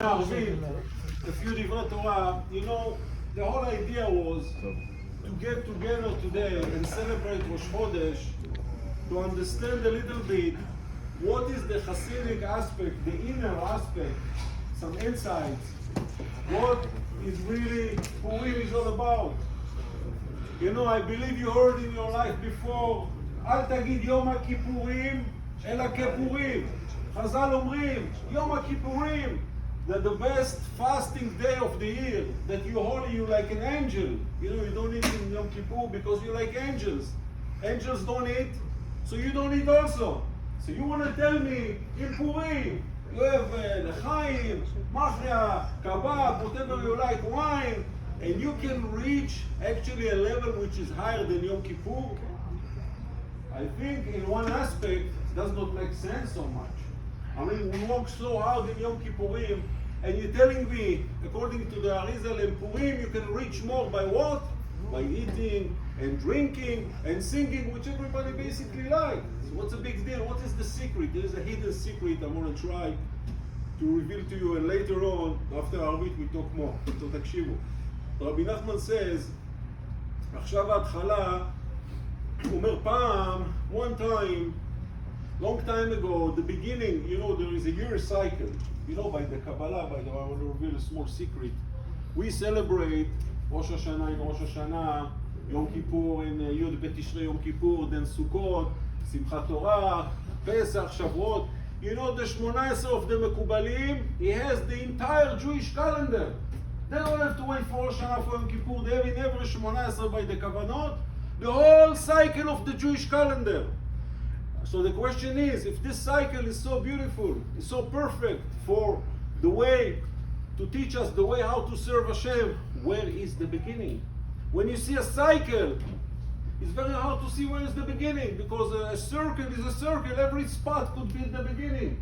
ערבית, a few דברי תורה, you know, the whole idea was to get together today and celebrate Rosh Chodesh, to understand a little bit what is the Hasidic aspect, the inner aspect, some insights, what is really Purim is all about. You know, I believe you heard in your life before, אל תגיד יום הכיפורים, אלא כיפורים. חז"ל אומרים, יום הכיפורים, that the best fasting day of the year, that you holy, you like an angel. You know, you don't eat in Yom Kippur because you like angels. Angels don't eat, so you don't eat also. So you want to tell me, in Purim, you have lechaim, machia, kebab, whatever you like, wine, and you can reach actually a level which is higher than Yom Kippur? I think in one aspect, it does not make sense so much. I mean, we work so hard in Yom Kippurim, and you're telling me, according to the Arizal and Purim, you can reach more by what? By eating and drinking and singing, which everybody basically likes. So what's the big deal? What is the secret? There is a hidden secret I'm going to try to reveal to you, and later on, after Arvit, we talk more. So תקשיבו. Rabbi Nachman says, עכשיו ההתחלה, הוא אומר פעם, one time, long time ago, the beginning, you know, there is a year cycle. You know, by the Kabbalah, by the way, I want to reveal a small secret. We celebrate Rosh Hashanah in Rosh Hashanah, Yom Kippur in Yud Bet Tishrei Yom Kippur, then Sukkot, Simchat Torah, Pesach, Shavuot. You know, the 18 of the Mekubalim, he has the entire Jewish calendar. They don't have to wait for Rosh Hashanah for Yom Kippur. They have in every 18 by the Kavanot, the whole cycle of the Jewish calendar. So the question is, if this cycle is so beautiful, is so perfect for the way to teach us the way how to serve Hashem, where is the beginning? When you see a cycle, it's very hard to see where is the beginning, because a circle is a circle, every spot could be the beginning.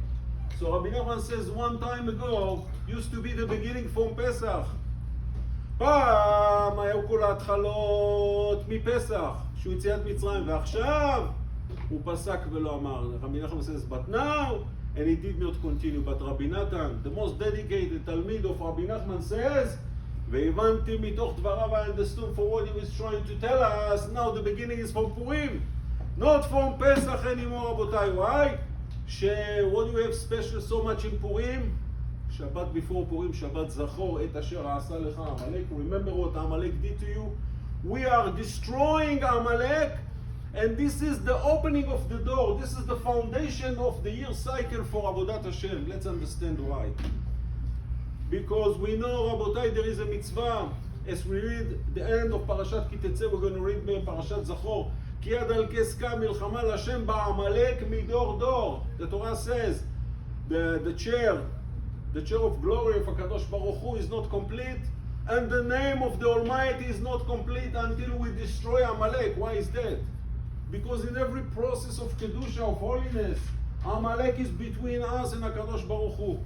So Rabbi Nachman says one time ago, used to be the beginning from Pesach. פעם היו כל ההתחלות מפסח, שהוא יציאת מצרים, ועכשיו הוא פסק ולא אמר. Rabbi Nachman says, but now, and he did not continue. But Rabbi Natan, the most dedicated Talmid of Rabbi Nachman, says, והבנתי מתוך דבריו, I understood for what he was trying to tell us, now the beginning is from Purim, not from Pesach anymore, רבותיי. Why? What do you have special so much in Purim? Shabbat before Purim, Shabbat Zachor, et asher עשה לך Amalek. Remember what Amalek did to you? We are destroying Amalek, and this is the opening of the door. This is the foundation of the year cycle for Avodat Hashem. Let's understand why. Because we know, Rabotai, there is a mitzvah. As we read the end of Parashat Ki Tetzeh, we're going to read Parashat Zachor. Ki yad al keska milchama l'Hashem ba'amalek midor dor. The Torah says the chair of glory of HaKadosh Baruch Hu is not complete, and the name of the Almighty is not complete until we destroy Amalek. Why is that? Because in every process of Kedusha, of holiness, Amalek is between us and HaKadosh Baruch Hu.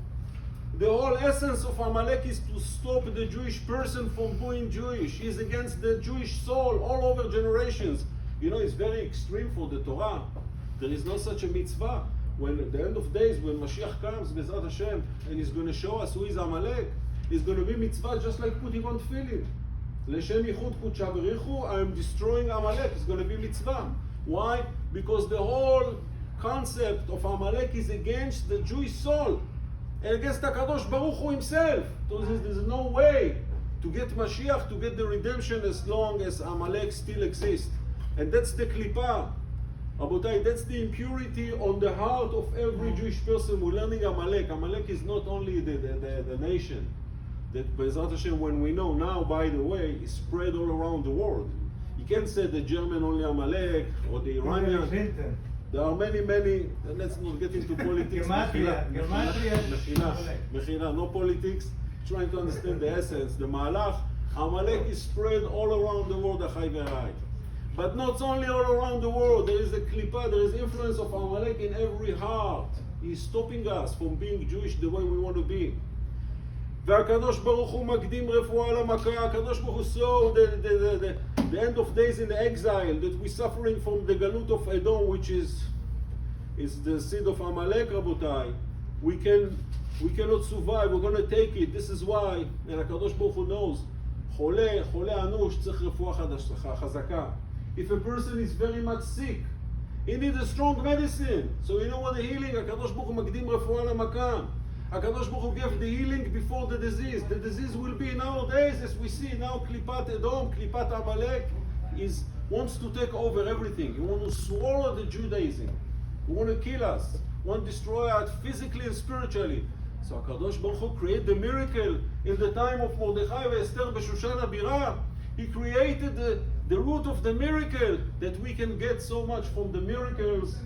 The whole essence of Amalek is to stop the Jewish person from being Jewish. He's against the Jewish soul all over generations. You know, it's very extreme for the Torah. There is no such a mitzvah. When at the end of days, when Mashiach comes, Bezrat Hashem, and he's going to show us who is Amalek, it's going to be mitzvah just like putting on tefillin. L'shem yichud kudsha b'richu, I am destroying Amalek. It's going to be mitzvah. Why? Because the whole concept of Amalek is against the Jewish soul and against HaKadosh Baruch Hu himself. So there's no way to get Mashiach, to get the redemption, as long as Amalek still exists. And that's the klipa. Rabotai, that's the impurity on the heart of every Jewish person. We're learning Amalek. Amalek is not only the nation. That Bezrat Hashem, when we know now, by the way, is spread all around the world. You can't say the German only Amalek, or the Iranian. There are many, let's not get into politics. Mechila, no politics. Trying to understand the essence, the Malach. Amalek is spread all around the world, Achai Ve'Rai. But not only all around the world, there is a klipa, there is influence of Amalek in every heart. He's stopping us from being Jewish the way we want to be. והקדוש ברוך הוא מקדים רפואה למכה. הקדוש ברוך הוא saw the end of days in the exile, that we're suffering from the galut of Edom, which is the seed of Amalek, Rabotai. we cannot survive, we're going to take it. This is why, and HaKadosh Baruch Hu knows, חולה אנוש צריך רפואה חזקה. If a person is very much sick, he needs a strong medicine. So you know what the healing, HaKadosh Baruch Hu מקדים רפואה למכה. HaKadosh Baruch Hu gave the healing before the disease. The disease will be nowadays, as we see now, Klipat Edom, Klipat Amalek, wants to take over everything. He wants to swallow the Judaism. He wants to kill us. He wants to destroy us physically and spiritually. So HaKadosh Baruch Hu created the miracle in the time of Mordechai and Esther B'Shushan Abira. He created the root of the miracle, that we can get so much from the miracles,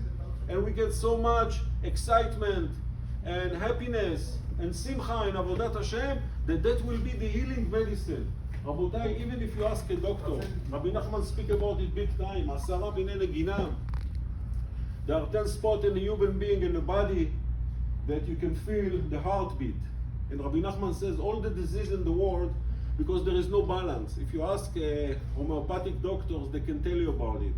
and we get so much excitement and happiness and simcha and avodat Hashem, that will be the healing medicine. Rabotai, even if you ask a doctor, Rabbi Nachman speak about it big time, 10 minei neginah. There are 10 spots in a human being in the body that you can feel the heartbeat. And Rabbi Nachman says all the disease in the world, because there is no balance. If you ask homeopathic doctors, they can tell you about it.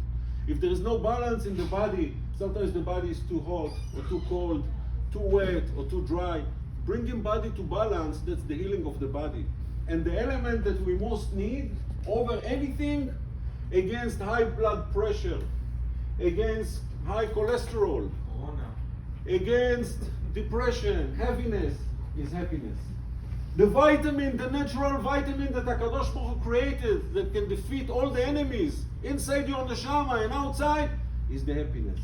If there is no balance in the body, sometimes the body is too hot or too cold, too wet or too dry. Bringing body to balance, that's the healing of the body. And the element that we most need over anything, against high blood pressure, against high cholesterol, against depression, heaviness, is happiness. The vitamin, the natural vitamin that HaKadosh Baruch Hu created, that can defeat all the enemies inside your neshama and outside, is the happiness.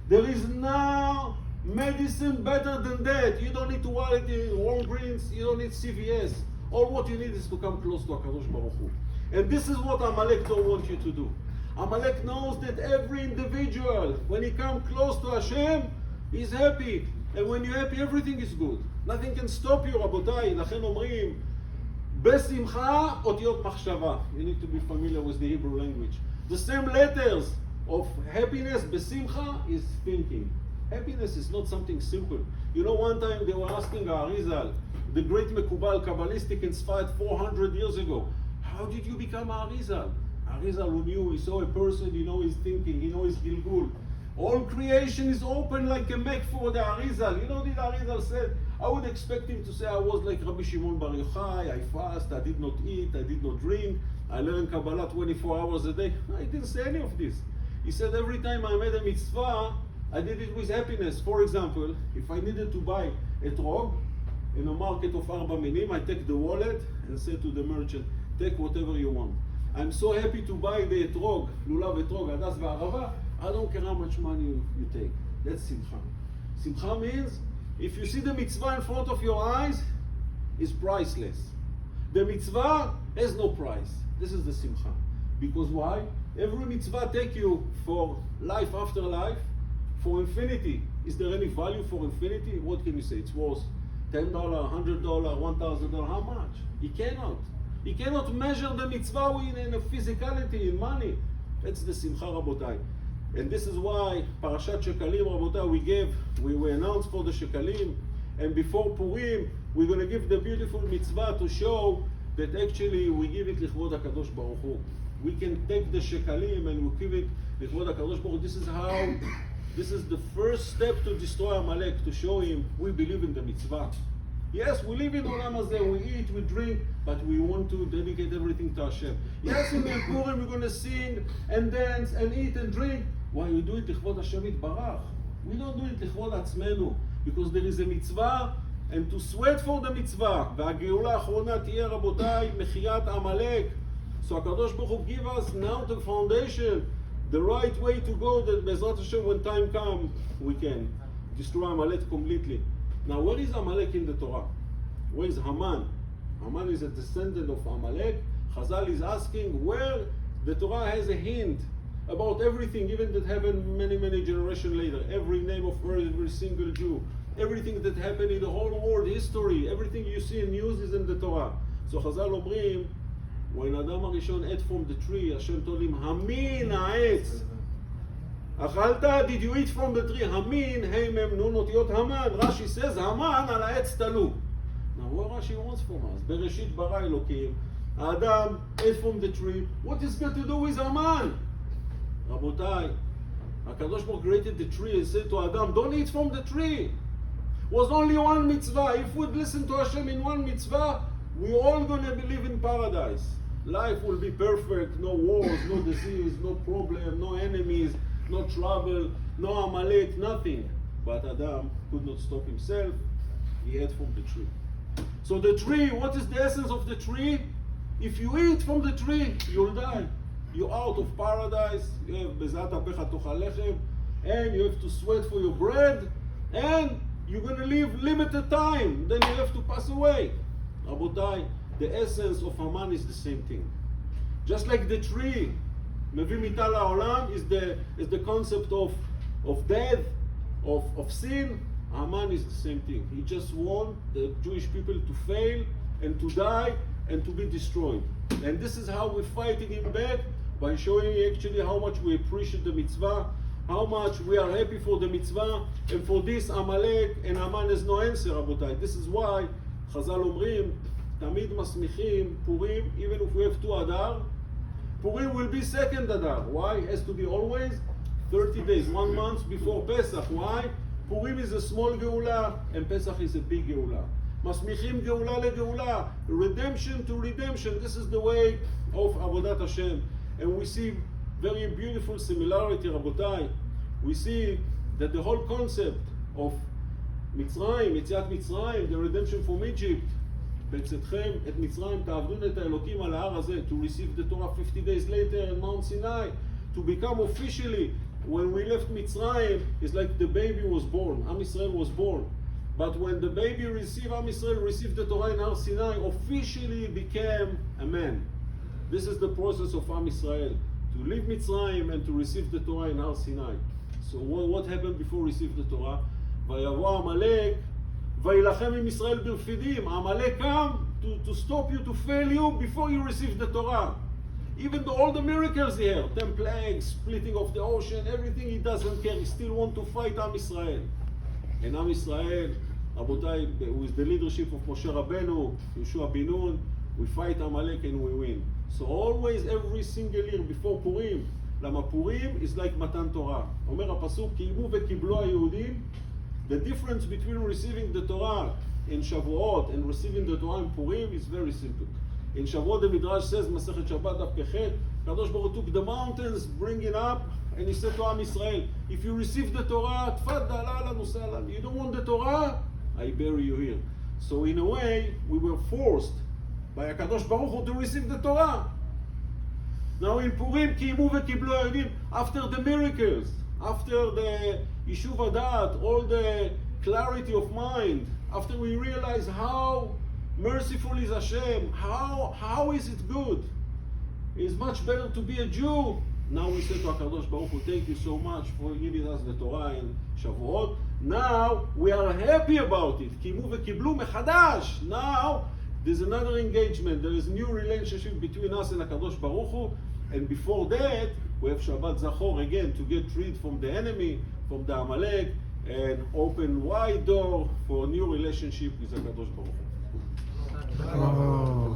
There is no medicine better than that. You don't need to buy it in Walgreens, you don't need CVS. All what you need is to come close to HaKadosh Baruch Hu. And this is what Amalek don't want you to do. Amalek knows that every individual, when he comes close to Hashem, he's happy. And when you're happy, everything is good. Nothing can stop you, רבותיי. לכן אומרים, בשמחה אותיות מחשבה. You need to be familiar with the Hebrew language. The same letters of happiness, בשמחה, is thinking. Happiness is not something simple. You know, one time they were asking Arizal, the great Mekubal Kabbalistic in Sfat 400 years ago, how did you become Arizal? Arizal who knew, he saw a person, he know his thinking, he know his Gilgul. All creation is open like a Mek for the Arizal. You know what the Arizal said? I would expect him to say, I was like Rabbi Shimon Bar Yochai, I fast, I did not eat, I did not drink, I learned Kabbalah 24 hours a day. I didn't say any of this. He said, every time I made a mitzvah, I did it with happiness. For example, if I needed to buy a etrog in a market of Arba Minim, I take the wallet and say to the merchant, take whatever you want. I'm so happy to buy the etrog, lulav etrog, hadas ve'arava, I don't care how much money you take. That's simcha. Simcha means, if you see the mitzvah in front of your eyes, it's priceless. The mitzvah has no price. This is the simcha. Because why? Every mitzvah take you for life after life, for infinity. Is there any value for infinity? What can you say? It's worth $10, $100, $1,000. How much? You cannot. You cannot measure the mitzvah in a physicality, in money. That's the simcha, rabotai. And this is why Parashat Shekalim, rabotai, we announced for the Shekalim, and before Purim, we're going to give the beautiful mitzvah to show that actually we give it lichvod HaKadosh Baruch Hu. We can take the Shekalim and we give it lichvod HaKadosh Baruch Hu. This is the first step to destroy Amalek, to show him we believe in the mitzvah. Yes, we live in Olam Hazeh, we eat, we drink, but we want to dedicate everything to Hashem. Yes, in Purim we're going to sing and dance and eat and drink. Why we do it lichvod Hashem yitbarach? We don't do it lichvod atzmenu, because there is a mitzvah, and to sweat for the mitzvah. והגאולה האחרונה תהיה רבותיי מחיית עמלק. So HaKadosh Baruch Hu give us now the foundation, the right way to go, that Bezrat Hashem, when time comes, we can destroy Amalek completely. Now, where is Amalek in the Torah? Where is Haman? Haman is a descendant of Amalek. Chazal is asking where the Torah has a hint about everything, even that happened many, many generations later. Every name of every single Jew, everything that happened in the whole world history, everything you see in news is in the Torah. So Chazal אומרים, when Adam HaRishon ate from the tree, Hashem told him, Hamin ha'etz. אכלת, did you eat from the tree? Hamin, hey mem nun אותיות Haman. Rashi says, Haman על העץ תלו. Now what Rashi wants from us? בראשית ברא אלוקים, Adam ate from the tree. What is got to do with Haman? רבותיי, HaKadosh Baruch Hu created the tree and said to Adam, don't eat from the tree. was only one mitzvah. If we'd listen to Hashem in one mitzvah, we're all going to live in paradise. Life will be perfect, no wars, no disease, no problem, no enemies, no trouble, no Amalek, nothing. But Adam could not stop himself. He ate from the tree. So the tree, what is the essence of the tree? If you eat from the tree, you'll die. You're out of paradise. You have bezat apecha tochal lechem, and you have to sweat for your bread, and you're going to live limited time. Then you have to pass away. Rabotai, the essence of Haman is the same thing. Just like the tree, Mevi mita la'olam is the concept of death, of sin. Haman is the same thing. He just wants the Jewish people to fail and to die and to be destroyed. And this is how we're fighting him back, by showing actually how much we appreciate the mitzvah, how much we are happy for the mitzvah, and for this Amalek and Haman has no answer, Rabotai. This is why Chazal Omrim, Tamid Masmichim, Purim, even if we have 2 Adar, Purim will be 2nd Adar. Why? It has to be always 30 days, 1 month before Pesach. Why? Purim is a small Geulah and Pesach is a big Geulah. Masmichim Geulah leGeulah, redemption to redemption. This is the way of Avodat Hashem. And we see very beautiful similarity, Rabotai. We see that the whole concept of Mitzrayim, Yetziat Mitzrayim, the redemption from Egypt, בצאתכם את מצרים תעבדון את האלוקים על ההר הזה, to receive the Torah 50 days later in Mount Sinai, to become officially, when we left Mitzrayim, it's like the baby was born, Am Yisrael was born. But when the baby received, Am Yisrael received the Torah in Har Sinai, officially became a man. This is the process of Am Yisrael, to leave Mitzrayim and to receive the Torah in Har Sinai. So what happened before receive the Torah? ויבוא עמלק וילחם עם ישראל ברפידים. עמלק come to stop you, to fail you before you receive the Torah. Even though all the miracles here, 10 plagues, splitting of the ocean, everything, he doesn't care. He still wants to fight Am Yisrael. And Am Yisrael, Rabotai, with the leadership of Moshe Rabbeinu, Yeshua bin Nun, we fight Amalek and we win. So always, every single year before Purim, למה Purim is like Matan Torah. אומר הפסוק, קיימו וקיבלו היהודים. The difference between receiving the Torah in Shavuot and receiving the Torah in Purim is very simple. In Shavuot, the Midrash says, Masechet Shabbat daf Pechet, Kadosh Baruch Hu took the mountains, bring it up, and he said to Am Yisrael, if you receive the Torah, tfaddal ahlan usahlan. You don't want the Torah? I bury you here. So in a way, we were forced by Kadosh Baruch Hu to receive the Torah. Now in Purim, קיימו וקיבלו היהודים, after the miracles, after the Yishuv Hadat, all the clarity of mind, after we realize how merciful is Hashem, how is it good? It's much better to be a Jew. Now we say to HaKadosh Baruch Hu, thank you so much for giving us the Torah in Shavuot. Now we are happy about it. קיימו וקיבלו מחדש. Now there's another engagement. There is a new relationship between us and HaKadosh Baruch Hu. And before that, we have Shabbat Zachor again to get rid from the enemy, from the Amalek, and open wide door for a new relationship with HaKadosh Baruch Hu.